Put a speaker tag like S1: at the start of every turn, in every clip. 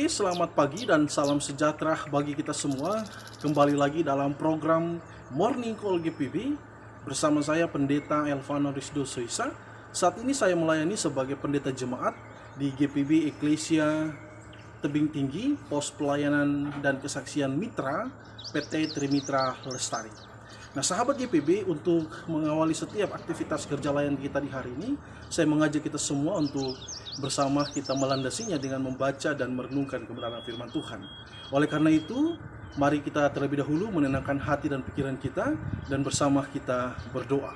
S1: GPB, selamat pagi dan salam sejahtera bagi kita semua. Kembali lagi dalam program Morning Call GPB bersama saya Pendeta Elvano Rizdo Soisa. Saat ini saya melayani sebagai pendeta jemaat di GPB Eklesia Tebing Tinggi, Pos Pelayanan dan Kesaksian Mitra PT Trimitra Lestari. Nah, sahabat GPB, untuk mengawali setiap aktivitas kerja layan kita di hari ini, saya mengajak kita semua untuk bersama kita melandasinya dengan membaca dan merenungkan kebenaran firman Tuhan. Oleh karena itu, mari kita terlebih dahulu menenangkan hati dan pikiran kita dan bersama kita berdoa.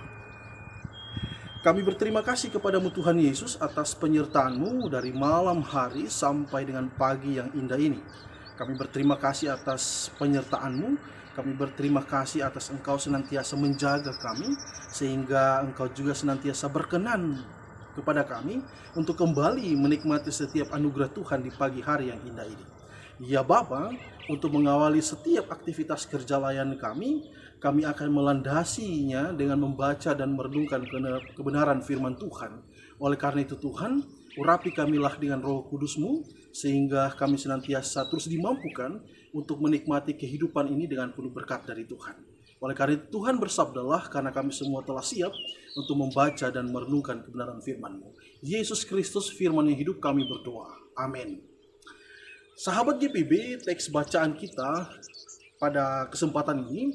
S1: Kami berterima kasih kepadamu Tuhan Yesus atas penyertaan-Mu dari malam hari sampai dengan pagi yang indah ini. Kami berterima kasih atas penyertaan-Mu. Kami berterima kasih atas Engkau senantiasa menjaga kami, sehingga Engkau juga senantiasa berkenan kepada kami untuk kembali menikmati setiap anugerah Tuhan di pagi hari yang indah ini. Ya Bapa, untuk mengawali setiap aktivitas kerja layan kami akan melandasinya dengan membaca dan merenungkan kebenaran firman Tuhan. Oleh karena itu Tuhan, urapi kamilah dengan Roh Kudus-Mu, sehingga kami senantiasa terus dimampukan untuk menikmati kehidupan ini dengan penuh berkat dari Tuhan. Oleh karena itu Tuhan bersabdalah, karena kami semua telah siap untuk membaca dan merenungkan kebenaran firman-Mu. Yesus Kristus firman yang hidup kami berdoa. Amin. Sahabat GPB, teks bacaan kita pada kesempatan ini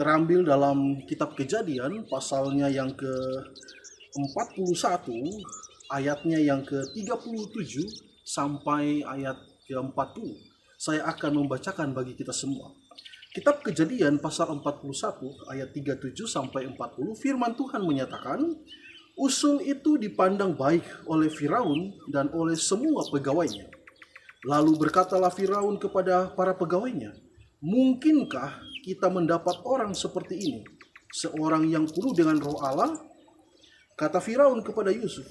S1: terambil dalam kitab Kejadian pasalnya yang ke-41, ayatnya yang ke-37 sampai ayat ke-40. Saya akan membacakan bagi kita semua. Kitab Kejadian pasal 41 ayat 37 sampai 40, firman Tuhan menyatakan, usul itu dipandang baik oleh Firaun dan oleh semua pegawainya. Lalu berkatalah Firaun kepada para pegawainya, mungkinkah kita mendapat orang seperti ini, seorang yang penuh dengan roh Allah? Kata Firaun kepada Yusuf,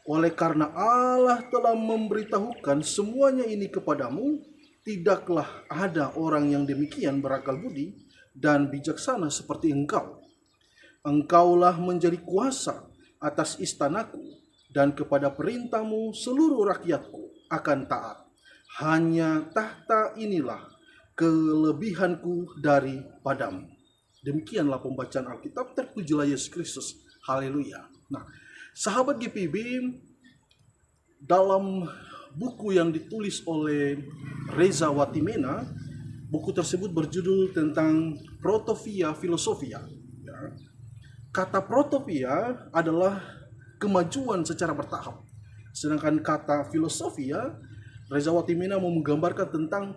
S1: oleh karena Allah telah memberitahukan semuanya ini kepadamu, tidaklah ada orang yang demikian berakal budi dan bijaksana seperti engkau. Engkaulah menjadi kuasa atas istanaku, dan kepada perintahmu seluruh rakyatku akan taat. Hanya tahta inilah kelebihanku daripadamu. Demikianlah pembacaan Alkitab. Terpujilah Yesus Kristus. Haleluya. Nah, sahabat GPB, dalam buku yang ditulis oleh Reza Watimena, buku tersebut berjudul tentang Protopia Filosofia. Kata protopia adalah kemajuan secara bertahap, sedangkan kata filosofia, Reza Watimena mau menggambarkan tentang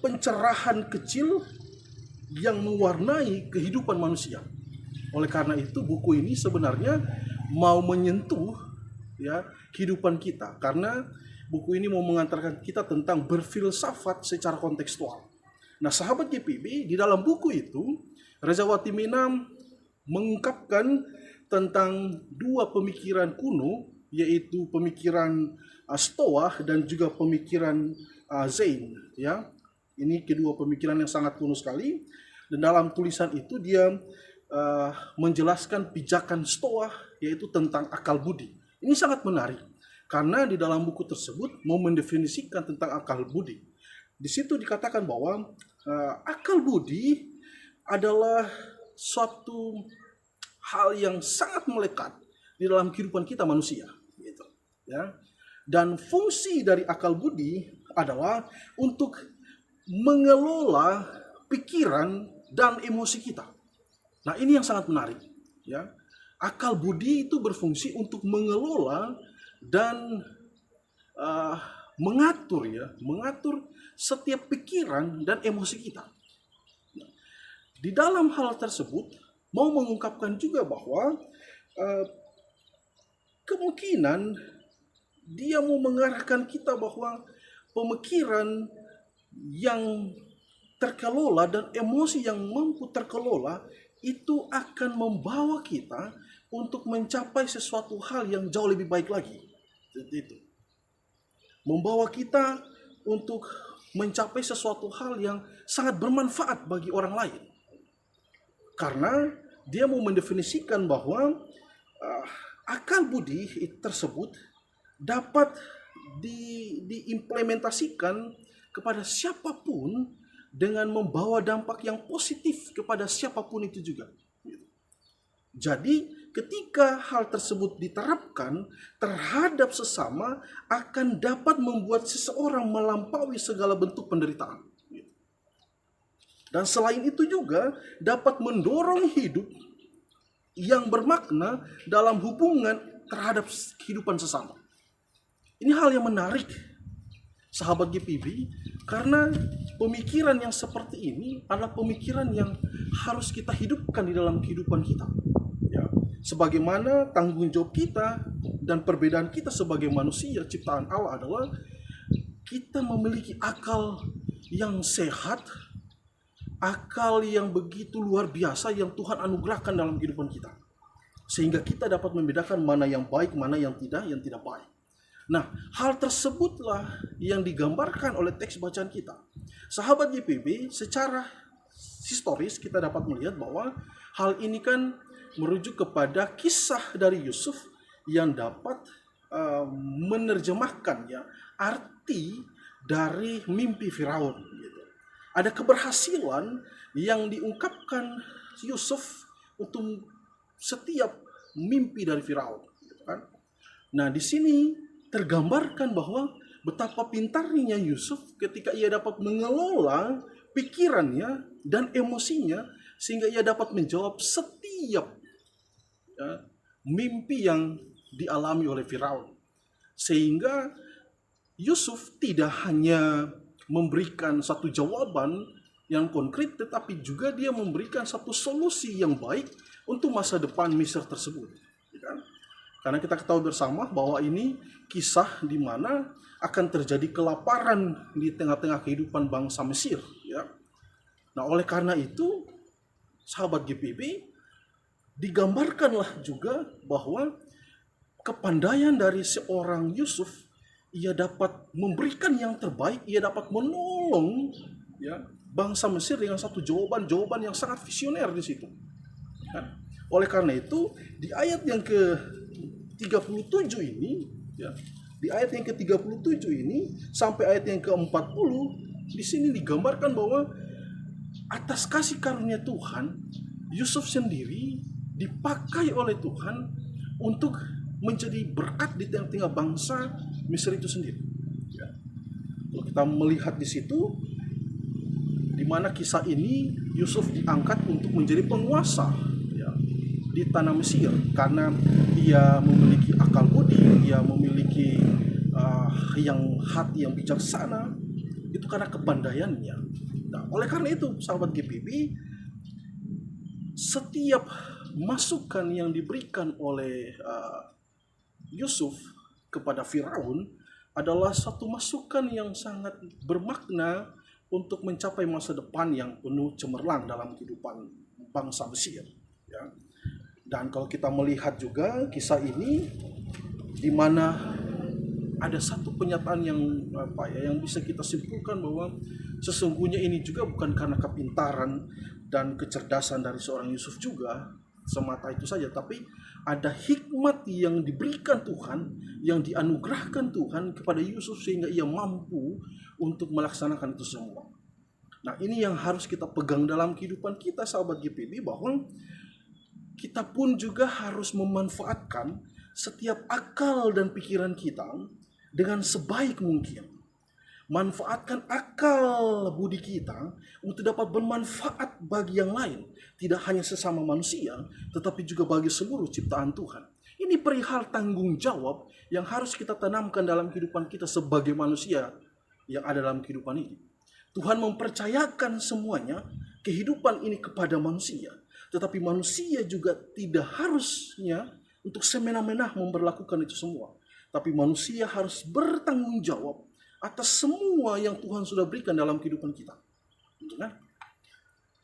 S1: pencerahan kecil yang mewarnai kehidupan manusia. Oleh karena itu buku ini sebenarnya mau menyentuh kehidupan kita, karena buku ini mau mengantarkan kita tentang berfilsafat secara kontekstual. Nah, sahabat GPB, di dalam buku itu Reza Watimena mengungkapkan tentang dua pemikiran kuno, yaitu pemikiran Stoa dan juga pemikiran Zen. Ini kedua pemikiran yang sangat kuno sekali. Dan dalam tulisan itu dia menjelaskan pijakan Stoa, yaitu tentang akal budi. Ini sangat menarik, karena di dalam buku tersebut mau mendefinisikan tentang akal budi. Di situ dikatakan bahwa akal budi adalah suatu hal yang sangat melekat di dalam kehidupan kita manusia. Dan fungsi dari akal budi adalah untuk mengelola pikiran dan emosi kita. Nah, ini yang sangat menarik. Akal budi itu berfungsi untuk mengelola dan mengatur setiap pikiran dan emosi kita. Di dalam hal tersebut mau mengungkapkan juga bahwa kemungkinan dia mau mengarahkan kita bahwa pemikiran yang terkelola dan emosi yang mampu terkelola itu akan membawa kita untuk mencapai sesuatu hal yang jauh lebih baik lagi. Itu membawa kita untuk mencapai sesuatu hal yang sangat bermanfaat bagi orang lain, karena dia mau mendefinisikan bahwa akal budi tersebut dapat diimplementasikan kepada siapapun dengan membawa dampak yang positif kepada siapapun itu juga. Jadi ketika hal tersebut diterapkan terhadap sesama akan dapat membuat seseorang melampaui segala bentuk penderitaan. Dan selain itu juga dapat mendorong hidup yang bermakna dalam hubungan terhadap kehidupan sesama. Ini hal yang menarik, sahabat GPB, karena pemikiran yang seperti ini adalah pemikiran yang harus kita hidupkan di dalam kehidupan kita. Ya, sebagaimana tanggung jawab kita dan perbedaan kita sebagai manusia ciptaan Allah adalah kita memiliki akal yang sehat, akal yang begitu luar biasa yang Tuhan anugerahkan dalam kehidupan kita. Sehingga kita dapat membedakan mana yang baik, mana yang tidak baik. Nah, hal tersebutlah yang digambarkan oleh teks bacaan kita. Sahabat GPB, secara historis kita dapat melihat bahwa hal ini kan merujuk kepada kisah dari Yusuf yang dapat menerjemahkan ya arti dari mimpi Firaun. Gitu. Ada keberhasilan yang diungkapkan Yusuf untuk setiap mimpi dari Firaun. Gitu kan? Nah, di sini tergambarkan bahwa betapa pintarnya Yusuf ketika ia dapat mengelola pikirannya dan emosinya sehingga ia dapat menjawab setiap mimpi yang dialami oleh Firaun. Sehingga Yusuf tidak hanya memberikan satu jawaban yang konkret, tetapi juga dia memberikan satu solusi yang baik untuk masa depan Mesir tersebut. Karena kita ketahui bersama bahwa ini kisah di mana akan terjadi kelaparan di tengah-tengah kehidupan bangsa Mesir. Ya. Nah, oleh karena itu, sahabat GPB, digambarkanlah juga bahwa kepandaian dari seorang Yusuf, ia dapat memberikan yang terbaik, ia dapat menolong ya, bangsa Mesir dengan satu jawaban yang sangat visioner di situ. Ya. Oleh karena itu, di ayat yang ke-37 ini, ya, di ayat yang ke-37 ini sampai ayat yang ke-40, di sini digambarkan bahwa atas kasih karunia Tuhan, Yusuf sendiri dipakai oleh Tuhan untuk menjadi berkat di tengah-tengah bangsa Mesir itu sendiri. Ya. Kalau kita melihat di situ, di mana kisah ini Yusuf diangkat untuk menjadi penguasa di tanah Mesir karena ia memiliki akal budi, ia memiliki hati yang bijaksana, itu karena kepandaiannya. Nah, oleh karena itu, sahabat GPB, setiap masukan yang diberikan oleh Yusuf kepada Firaun adalah satu masukan yang sangat bermakna untuk mencapai masa depan yang penuh cemerlang dalam kehidupan bangsa Mesir. Ya. Dan kalau kita melihat juga kisah ini, di mana ada satu penyataan yang bisa kita simpulkan bahwa sesungguhnya ini juga bukan karena kepintaran dan kecerdasan dari seorang Yusuf juga semata itu saja, tapi ada hikmat yang diberikan Tuhan, yang dianugerahkan Tuhan kepada Yusuf sehingga ia mampu untuk melaksanakan itu semua. Nah, ini yang harus kita pegang dalam kehidupan kita, sahabat GPB, bahwa kita pun juga harus memanfaatkan setiap akal dan pikiran kita dengan sebaik mungkin. Manfaatkan akal budi kita untuk dapat bermanfaat bagi yang lain. Tidak hanya sesama manusia, tetapi juga bagi seluruh ciptaan Tuhan. Ini perihal tanggung jawab yang harus kita tanamkan dalam kehidupan kita sebagai manusia yang ada dalam kehidupan ini. Tuhan mempercayakan semuanya, kehidupan ini kepada manusia. Tetapi manusia juga tidak harusnya untuk semena-mena memperlakukan itu semua. Tapi manusia harus bertanggung jawab atas semua yang Tuhan sudah berikan dalam kehidupan kita.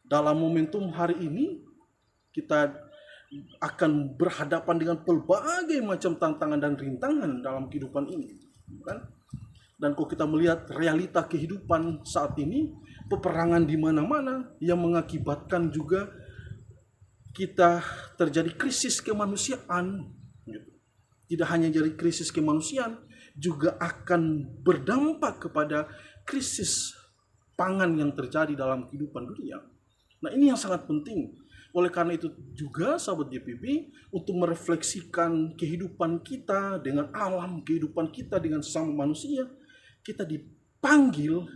S1: Dalam momentum hari ini, kita akan berhadapan dengan berbagai macam tantangan dan rintangan dalam kehidupan ini. Dan kalau kita melihat realita kehidupan saat ini, peperangan di mana-mana yang mengakibatkan juga kita terjadi krisis kemanusiaan. Tidak hanya jadi krisis kemanusiaan, juga akan berdampak kepada krisis pangan yang terjadi dalam kehidupan dunia. Nah, ini yang sangat penting. Oleh karena itu juga sahabat GPB, untuk merefleksikan kehidupan kita dengan alam, kehidupan kita dengan sesama manusia, kita dipanggil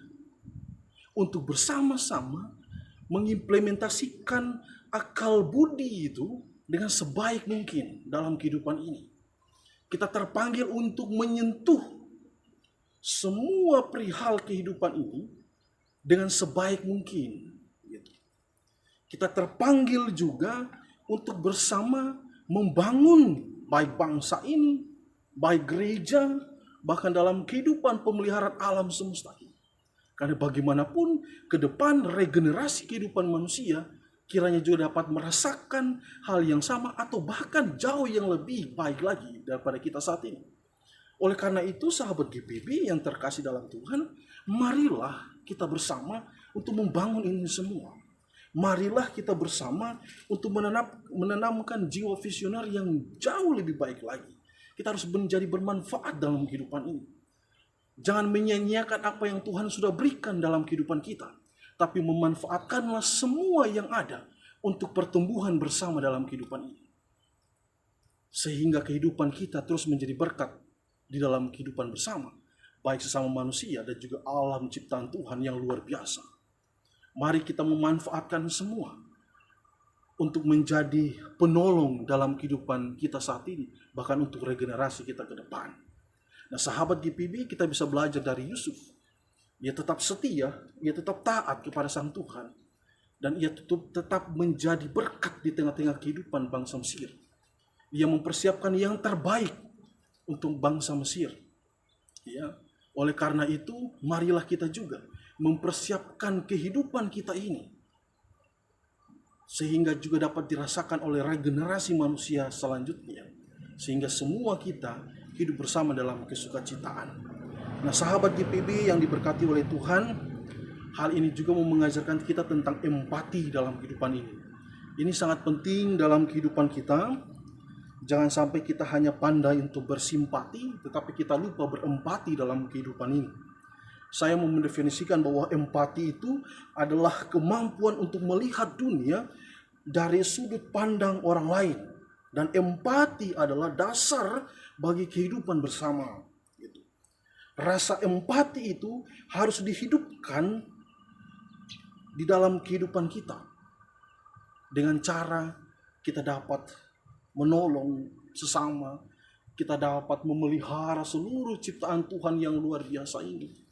S1: untuk bersama-sama mengimplementasikan akal budi itu dengan sebaik mungkin dalam kehidupan ini. Kita terpanggil untuk menyentuh semua perihal kehidupan ini dengan sebaik mungkin. Kita terpanggil juga untuk bersama membangun baik bangsa ini, baik gereja, bahkan dalam kehidupan pemeliharaan alam semesta ini. Karena bagaimanapun ke depan regenerasi kehidupan manusia kiranya juga dapat merasakan hal yang sama atau bahkan jauh yang lebih baik lagi daripada kita saat ini. Oleh karena itu sahabat GPB yang terkasih dalam Tuhan, marilah kita bersama untuk membangun ini semua. Marilah kita bersama untuk menanamkan jiwa visioner yang jauh lebih baik lagi. Kita harus menjadi bermanfaat dalam kehidupan ini. Jangan menyia-nyiakan apa yang Tuhan sudah berikan dalam kehidupan kita, tapi memanfaatkanlah semua yang ada untuk pertumbuhan bersama dalam kehidupan ini. Sehingga kehidupan kita terus menjadi berkat di dalam kehidupan bersama, baik sesama manusia dan juga alam ciptaan Tuhan yang luar biasa. Mari kita memanfaatkan semua untuk menjadi penolong dalam kehidupan kita saat ini, bahkan untuk regenerasi kita ke depan. Nah, sahabat GPB, kita bisa belajar dari Yusuf. Ia tetap setia, ia tetap taat kepada Sang Tuhan, dan ia tetap menjadi berkat di tengah-tengah kehidupan bangsa Mesir. Ia mempersiapkan yang terbaik untuk bangsa Mesir. Ya, oleh karena itu, marilah kita juga mempersiapkan kehidupan kita ini sehingga juga dapat dirasakan oleh regenerasi manusia selanjutnya, sehingga semua kita hidup bersama dalam kesukacitaan. Nah, sahabat GPB yang diberkati oleh Tuhan, hal ini juga mau mengajarkan kita tentang empati dalam kehidupan ini. Ini sangat penting dalam kehidupan kita. Jangan sampai kita hanya pandai untuk bersimpati, tetapi kita lupa berempati dalam kehidupan ini. Saya mau mendefinisikan bahwa empati itu adalah kemampuan untuk melihat dunia dari sudut pandang orang lain. Dan empati adalah dasar bagi kehidupan bersama. Rasa empati itu harus dihidupkan di dalam kehidupan kita. Dengan cara kita dapat menolong sesama, kita dapat memelihara seluruh ciptaan Tuhan yang luar biasa ini.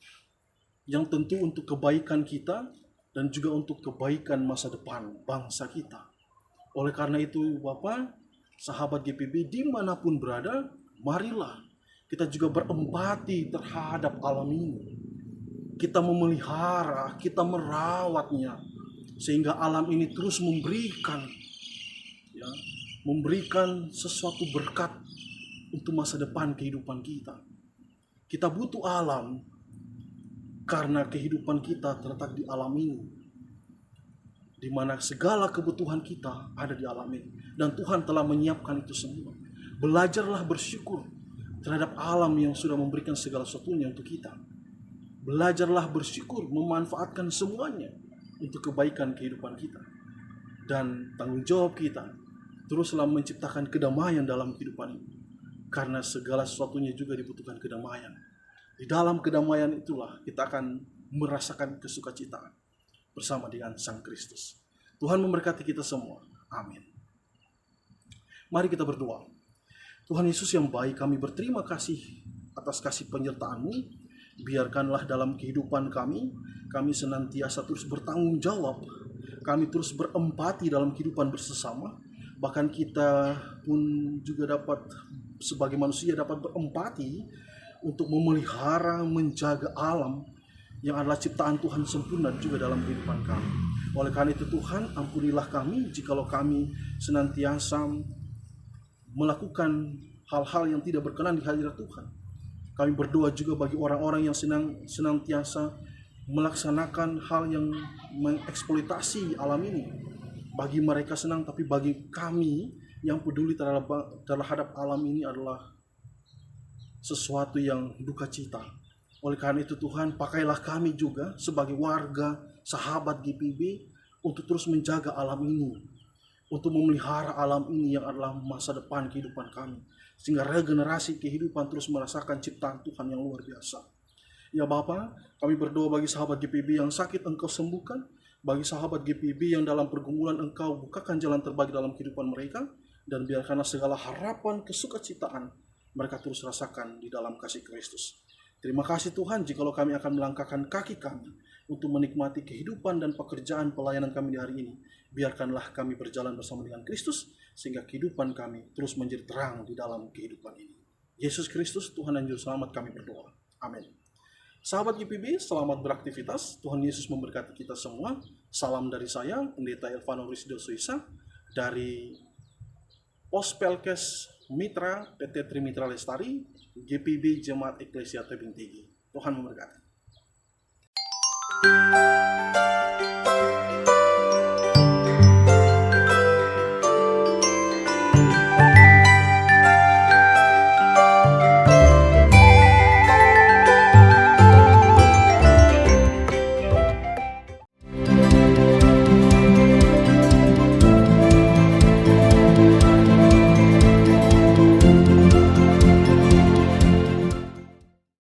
S1: Yang tentu untuk kebaikan kita dan juga untuk kebaikan masa depan bangsa kita. Oleh karena itu Bapak, sahabat GPB dimanapun berada, marilah kita juga berempati terhadap alam ini. Kita memelihara, kita merawatnya, sehingga alam ini terus memberikan sesuatu berkat untuk masa depan kehidupan kita. Kita butuh alam, karena kehidupan kita terletak di alam ini, di mana segala kebutuhan kita ada di alam ini. Dan Tuhan telah menyiapkan itu semua. Belajarlah bersyukur terhadap alam yang sudah memberikan segala sesuatunya untuk kita. Belajarlah bersyukur, memanfaatkan semuanya untuk kebaikan kehidupan kita. Dan tanggung jawab kita, teruslah menciptakan kedamaian dalam kehidupan ini. Karena segala sesuatunya juga dibutuhkan kedamaian. Di dalam kedamaian itulah kita akan merasakan kesukacitaan bersama dengan Sang Kristus. Tuhan memberkati kita semua. Amin. Mari kita berdoa. Tuhan Yesus yang baik, kami berterima kasih atas kasih penyertaan-Mu. Biarkanlah dalam kehidupan kami senantiasa terus bertanggung jawab. Kami terus berempati dalam kehidupan bersama. Bahkan kita pun juga dapat sebagai manusia dapat berempati untuk memelihara, menjaga alam yang adalah ciptaan Tuhan sempurna juga dalam kehidupan kami. Oleh karena itu Tuhan, ampunilah kami jikalau kami senantiasa melakukan hal-hal yang tidak berkenan di hadirat Tuhan. Kami berdoa juga bagi orang-orang yang senantiasa melaksanakan hal yang mengeksploitasi alam ini. Bagi mereka senang, tapi bagi kami yang peduli terhadap alam ini adalah sesuatu yang duka cita. Oleh karena itu Tuhan, pakailah kami juga sebagai warga, sahabat GPB untuk terus menjaga alam ini, untuk memelihara alam ini yang adalah masa depan kehidupan kami, sehingga regenerasi kehidupan terus merasakan ciptaan Tuhan yang luar biasa. Ya Bapa, kami berdoa bagi sahabat GPB yang sakit Engkau sembuhkan, bagi sahabat GPB yang dalam pergumulan Engkau bukakan jalan terbaik dalam kehidupan mereka, dan biarkanlah segala harapan kesukacitaan mereka terus rasakan di dalam kasih Kristus. Terima kasih Tuhan, jikalau kami akan melangkahkan kaki kami untuk menikmati kehidupan dan pekerjaan pelayanan kami di hari ini. Biarkanlah kami berjalan bersama dengan Kristus, sehingga kehidupan kami terus menjadi terang di dalam kehidupan ini. Yesus Kristus, Tuhan dan Juru Selamat, kami berdoa. Amin. Sahabat GPB, selamat beraktivitas. Tuhan Yesus memberkati kita semua. Salam dari saya, Pendeta Elvano Risdo Soisa, dari Pospelkes Mitra PT Trimitra Lestari, GPB Jemaat Eklesia Tebing Tinggi. Tuhan memberkati.